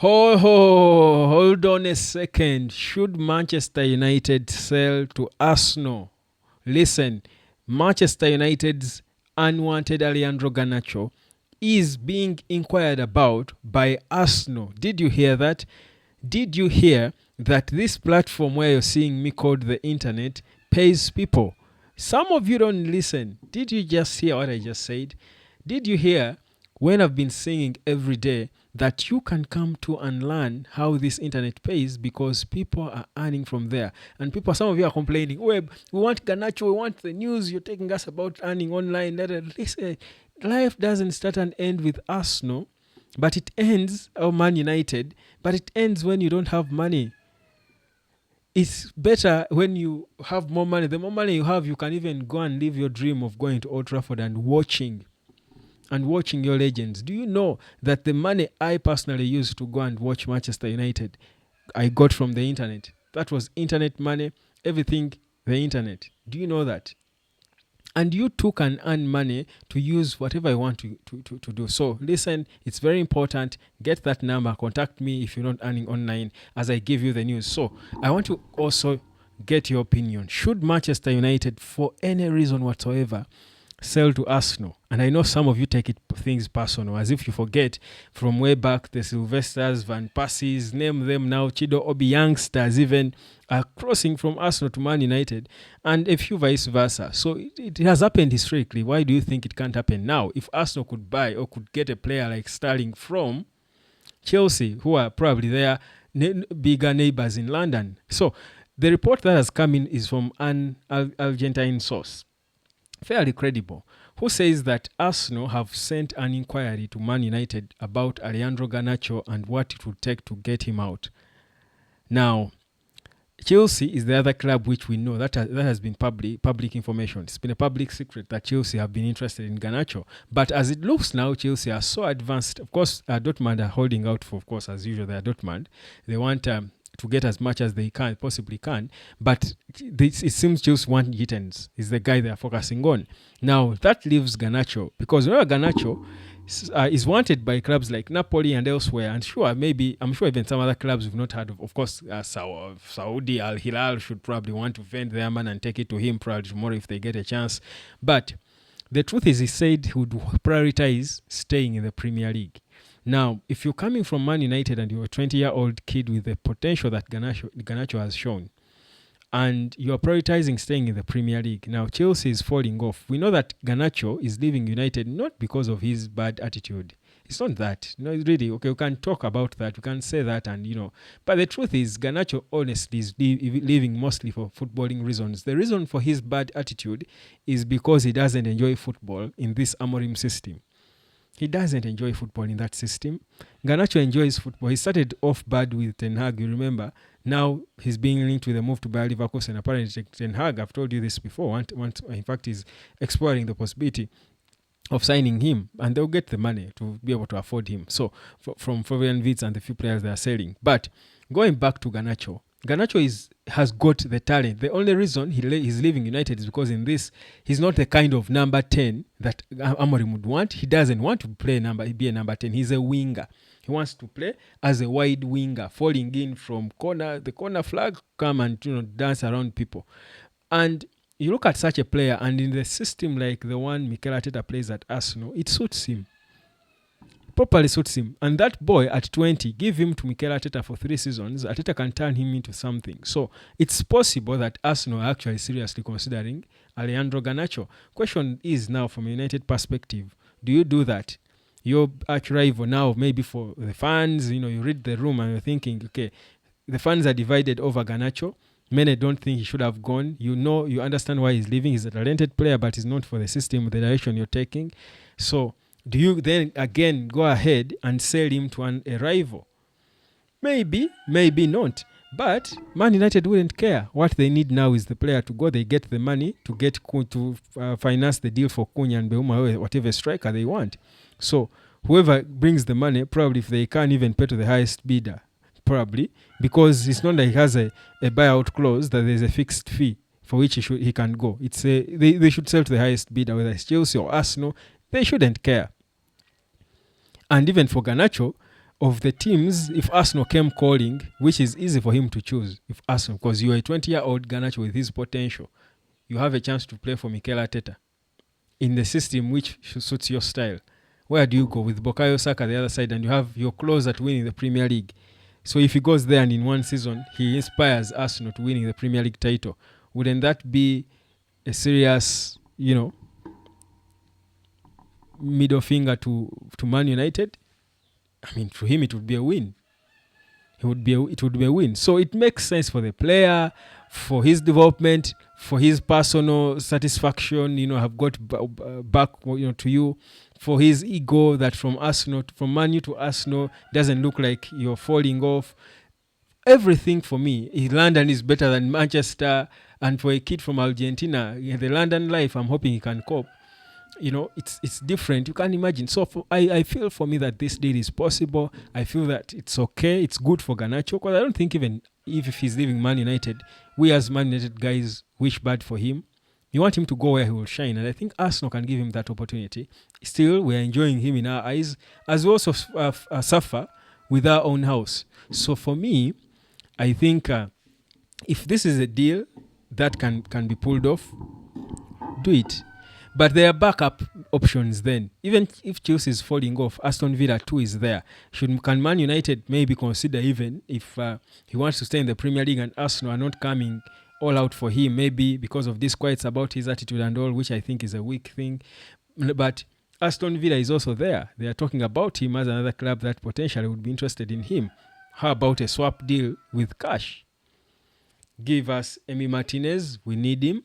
Hold on a second. Should Manchester United sell to Arsenal? Listen, Manchester United's unwanted Alejandro Garnacho is being inquired about by Arsenal. Did you hear that? Did you hear that this platform where you're seeing me called the internet pays people? Some of you don't listen. Did you just hear what I just said? Did you hear when I've been singing every day that you can come to and learn how this internet pays because people are earning from there. And people, some of you are complaining, we want Garnacho, we want the news, you're taking us about earning online. Listen, life doesn't start and end with Arsenal, but it ends, or Man United, but it ends when you don't have money. It's better when you have more money. The more money you have, you can even go and live your dream of going to Old Trafford and watching your legends. Do you know that the money I personally used to go and watch Manchester United, I got from the internet? That was internet money, everything, the internet. Do you know that? And you too can earn money to use whatever you want to do. So listen, it's very important. Get that number. Contact me if you're not earning online as I give you the news. So I want to also get your opinion. Should Manchester United, for any reason whatsoever, sell to Arsenal? And I know some of you take things personal, as if you forget from way back the Sylvesters, Van Persies, name them now, Chido Obi youngsters even are crossing from Arsenal to Man United, and a few vice versa. So it has happened historically. Why do you think it can't happen now? If Arsenal could buy or could get a player like Sterling from Chelsea, who are probably their bigger neighbors in London. So the report that has come in is from an Argentine source, fairly credible, who says that Arsenal have sent an inquiry to Man United about Alejandro Garnacho and what it would take to get him out. Now, Chelsea is the other club which we know that has been public information. It's been a public secret that Chelsea have been interested in Garnacho. But as it looks now, Chelsea are so advanced. Of course, Dortmund are holding out for, of course, as usual, they are Dortmund. They want to get as much as they possibly can. But it seems Chelsea want Gittens is the guy they are focusing on. Now, that leaves Garnacho, because remember Garnacho is wanted by clubs like Napoli and elsewhere. And I'm sure even some other clubs we've not heard of. Of course, Saudi Al Hilal should probably want to vend their man and take it to him probably tomorrow if they get a chance. But the truth is, he said he would prioritize staying in the Premier League. Now, if you're coming from Man United and you're a 20-year-old kid with the potential that Garnacho has shown, and you're prioritizing staying in the Premier League, now Chelsea is falling off. We know that Garnacho is leaving United not because of his bad attitude. It's not that. No, it's really, okay, we can talk about that. We can say that But the truth is, Garnacho honestly is leaving mostly for footballing reasons. The reason for his bad attitude is because he doesn't enjoy football in this Amorim system. He doesn't enjoy football in that system. Garnacho enjoys football. He started off bad with Ten Hag, you remember. Now he's being linked with a move to Bayer Leverkusen. Apparently Ten Hag, I've told you this before, in fact is exploring the possibility of signing him, and they'll get the money to be able to afford him. So from Florian Wirtz and the few players they are selling. But going back to Garnacho has got the talent. The only reason he's leaving United is because in this, he's not the kind of number 10 that Amorim would want. He doesn't want to be a number 10. He's a winger. He wants to play as a wide winger, falling in from the corner flag, come and dance around people. And you look at such a player, and in the system like the one Mikel Arteta plays at Arsenal, it suits him. Properly suits him. And that boy at 20, give him to Mikel Arteta for 3 seasons, Arteta can turn him into something. So it's possible that Arsenal are actually seriously considering Alejandro Garnacho. Question is now, from a United perspective, do you do that? Your arch-rival now, maybe for the fans, you read the room and you're thinking, okay, the fans are divided over Garnacho. Many don't think he should have gone. You understand why he's leaving. He's a talented player, but he's not for the system, the direction you're taking. So do you then again go ahead and sell him to a rival? Maybe, maybe not. But Man United wouldn't care. What they need now is the player to go. They get the money to finance the deal for Cunha and Beuma, whatever striker they want. So whoever brings the money, probably if they can't even pay to the highest bidder, probably, because it's not like he has a buyout clause that there's a fixed fee for which he can go. They should sell to the highest bidder, whether it's Chelsea or Arsenal. They shouldn't care. And even for Garnacho, of the teams, if Arsenal came calling, which is easy for him to choose, if Arsenal, because you're a 20-year-old Garnacho with his potential, you have a chance to play for Mikel Arteta in the system which suits your style. Where do you go with Bukayo Saka the other side, and you're closer to winning the Premier League? So if he goes there and in one season he inspires Arsenal to winning the Premier League title, wouldn't that be a serious, middle finger to Man United? I mean, for him it would be a win. It would be a win. So it makes sense for the player, for his development, for his personal satisfaction. Have got back to you, for his ego, that from Man U to Arsenal doesn't look like you're falling off. Everything for me, London is better than Manchester, and for a kid from Argentina, the London life, I'm hoping he can cope. It's different. You can't imagine. So I feel for me that this deal is possible. I feel that it's okay. It's good for Garnacho, because I don't think even if he's leaving Man United, we as Man United guys wish bad for him. You want him to go where he will shine, and I think Arsenal can give him that opportunity. Still, we're enjoying him in our eyes, as we also suffer with our own house. So for me, I think if this is a deal that can be pulled off, do it. But there are backup options then. Even if Chelsea is falling off, Aston Villa too is there. Can Man United maybe consider, even if he wants to stay in the Premier League and Arsenal are not coming all out for him, maybe because of this quite about his attitude and all, which I think is a weak thing. But Aston Villa is also there. They are talking about him as another club that potentially would be interested in him. How about a swap deal with cash? Give us Emi Martinez, we need him.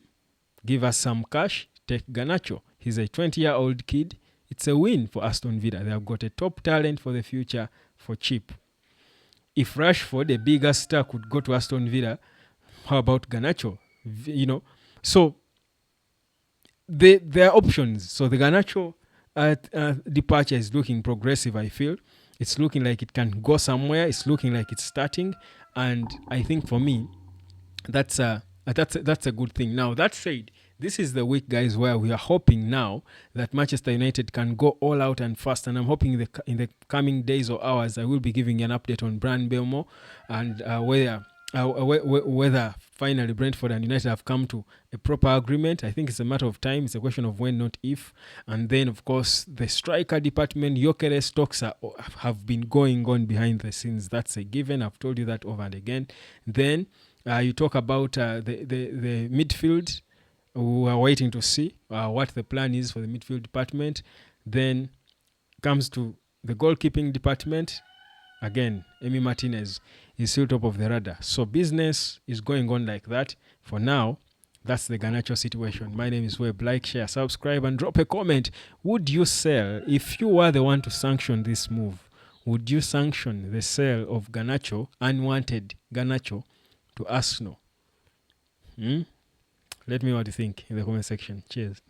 Give us some cash. Take Garnacho. He's a 20-year-old kid. It's a win for Aston Villa. They have got a top talent for the future for cheap. If Rashford, a bigger star, could go to Aston Villa, how about Garnacho? So there are options. So the Garnacho departure is looking progressive, I feel. It's looking like it can go somewhere. It's looking like it's starting. And I think for me, that's a good thing. Now, that said, this is the week, guys, where we are hoping now that Manchester United can go all out and fast. And I'm hoping in the coming days or hours, I will be giving you an update on Brian Belmore and whether finally Brentford and United have come to a proper agreement. I think it's a matter of time. It's a question of when, not if. And then, of course, the striker department, Gyökeres talks have been going on behind the scenes. That's a given. I've told you that over and again. Then you talk about the midfield. We are waiting to see what the plan is for the midfield department. Then comes to the goalkeeping department. Again, Emi Martinez is still top of the radar. So business is going on like that. For now, that's the Garnacho situation. My name is Webb. Like, share, subscribe, and drop a comment. Would you sell, if you were the one to sanction this move, would you sanction the sale of Garnacho, unwanted Garnacho, to Arsenal? Let me know what you think in the comment section. Cheers.